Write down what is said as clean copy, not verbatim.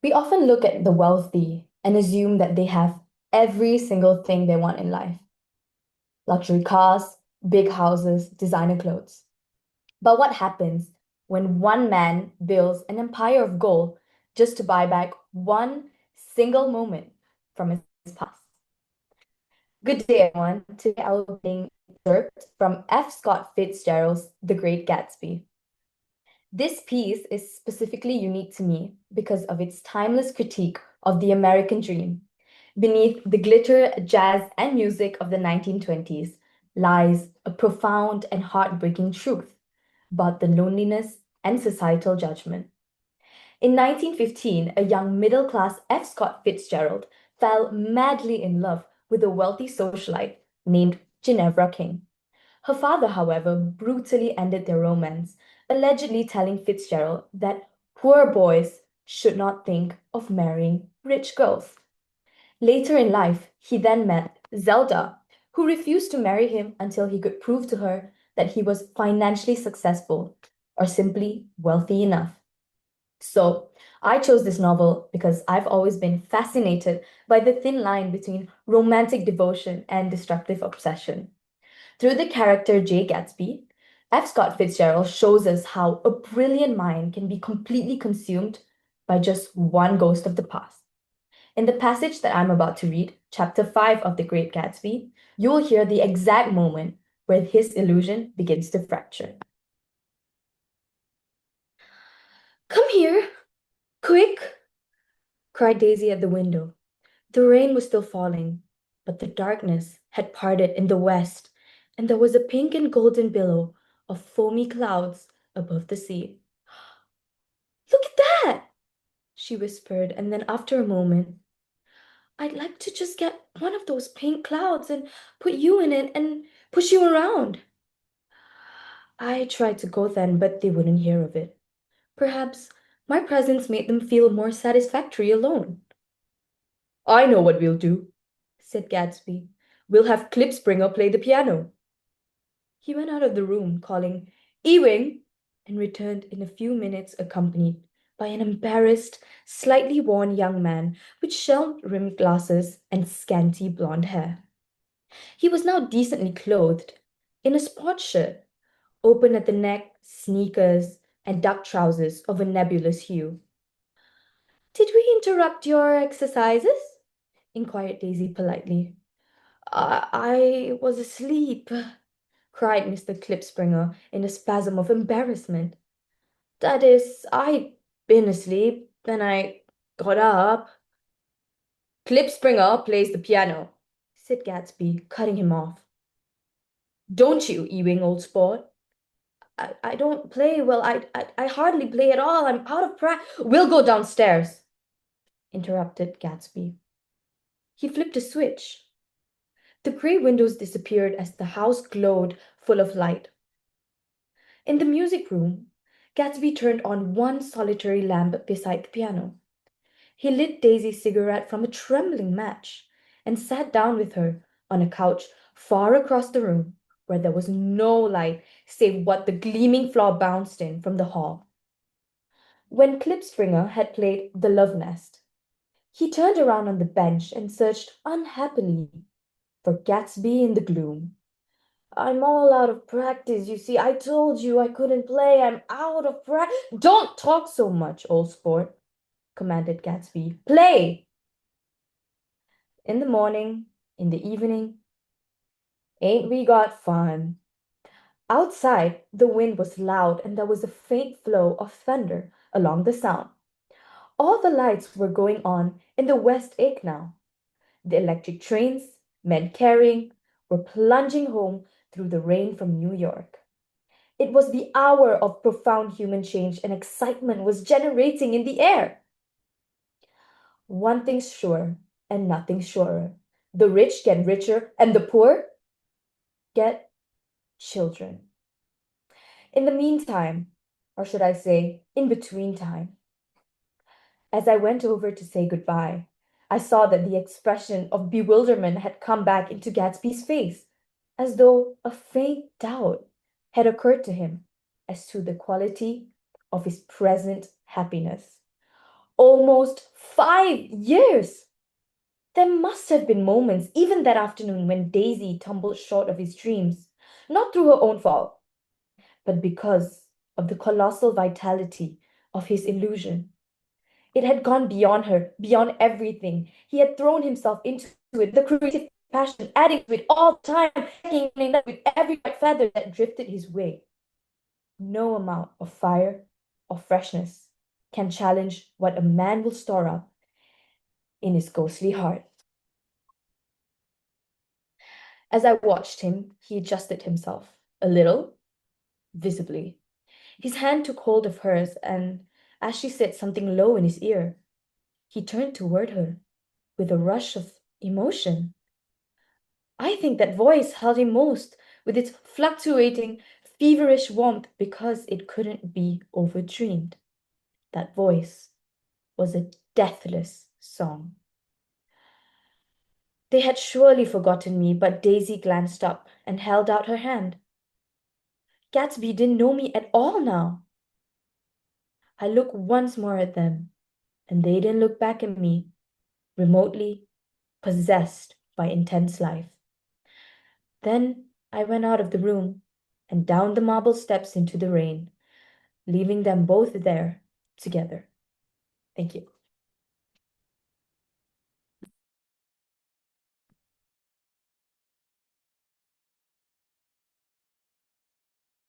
We often look at the wealthy and assume that they have every single thing they want in life: luxury cars, big houses, designer clothes. But what happens when one man builds an empire of gold just to buy back one single moment from his past? Good day, everyone. Today I will be being excerpt from F. Scott Fitzgerald's The Great Gatsby. This piece is specifically unique to me because of its timeless critique of the American dream. Beneath the glitter, jazz, and music of the 1920s lies a profound and heartbreaking truth about the loneliness and societal judgment. In 1915, a young middle class F. Scott Fitzgerald fell madly in love with a wealthy socialite named Ginevra King. Her father, however, brutally ended their romance, allegedly telling Fitzgerald that poor boys should not think of marrying rich girls. Later in life, he then met Zelda, who refused to marry him until he could prove to her that he was financially successful or simply wealthy enough. So, I chose this novel because I've always been fascinated by the thin line between romantic devotion and destructive obsession. Through the character Jay Gatsby, F. Scott Fitzgerald shows us how a brilliant mind can be completely consumed by just one ghost of the past. In the passage that I'm about to read, chapter 5 of The Great Gatsby, you will hear the exact moment where his illusion begins to fracture. Come here, quick, cried Daisy at the window. The rain was still falling, but the darkness had parted in the west, and there was a pink and golden billow of foamy clouds above the sea. Look at that, she whispered, and then after a moment, I'd like to just get one of those pink clouds and put you in it and push you around. I tried to go then, but they wouldn't hear of it. Perhaps my presence made them feel more satisfactory alone. I know what we'll do, said Gatsby. We'll have Klipspringer play the piano. He went out of the room, calling, Ewing, and returned in a few minutes accompanied by an embarrassed, slightly worn young man with shell-rimmed glasses and scanty blonde hair. He was now decently clothed, in a sports shirt, open at the neck, sneakers, and duck trousers of a nebulous hue. Did we interrupt your exercises? Inquired Daisy politely. I was asleep, cried Mr. Klipspringer in a spasm of embarrassment. That is, I'd been asleep, then I got up. Klipspringer plays the piano, said Gatsby, cutting him off. Don't you, Ewing, old sport? I don't play well. I hardly play at all. I'm out of practice. We'll go downstairs, interrupted Gatsby. He flipped a switch. The grey windows disappeared as the house glowed full of light. In the music room, Gatsby turned on one solitary lamp beside the piano. He lit Daisy's cigarette from a trembling match and sat down with her on a couch far across the room where there was no light save what the gleaming floor bounced in from the hall. When Klipspringer had played The Love Nest, he turned around on the bench and searched unhappily for Gatsby in the gloom. I'm all out of practice, you see. I told you I couldn't play. I'm out of practice. Don't talk so much, old sport, commanded Gatsby. Play! In the morning, in the evening, ain't we got fun? Outside, the wind was loud and there was a faint flow of thunder along the sound. All the lights were going on in the West Egg now. The electric trains, men carrying, were plunging home through the rain from New York. It was the hour of profound human change, and excitement was generating in the air. One thing's sure, and nothing's surer. The rich get richer, and the poor get children. In the meantime, or should I say, in between time, as I went over to say goodbye, I saw that the expression of bewilderment had come back into Gatsby's face, as though a faint doubt had occurred to him as to the quality of his present happiness. almost 5 years. There must have been moments, even that afternoon, when Daisy tumbled short of his dreams, not through her own fault, but because of the colossal vitality of his illusion. It had gone beyond her, beyond everything. He had thrown himself into it, the creative passion, adding to it all the time, taking it with every white feather that drifted his way. No amount of fire or freshness can challenge what a man will store up in his ghostly heart. As I watched him, he adjusted himself a little, visibly. His hand took hold of hers, and as she said something low in his ear, he turned toward her with a rush of emotion. I think that voice held him most, with its fluctuating, feverish warmth, because it couldn't be overdreamed. That voice was a deathless song. They had surely forgotten me, but Daisy glanced up and held out her hand. Gatsby didn't know me at all now. I looked once more at them, and they didn't look back at me, remotely possessed by intense life. Then I went out of the room and down the marble steps into the rain, leaving them both there together. Thank you.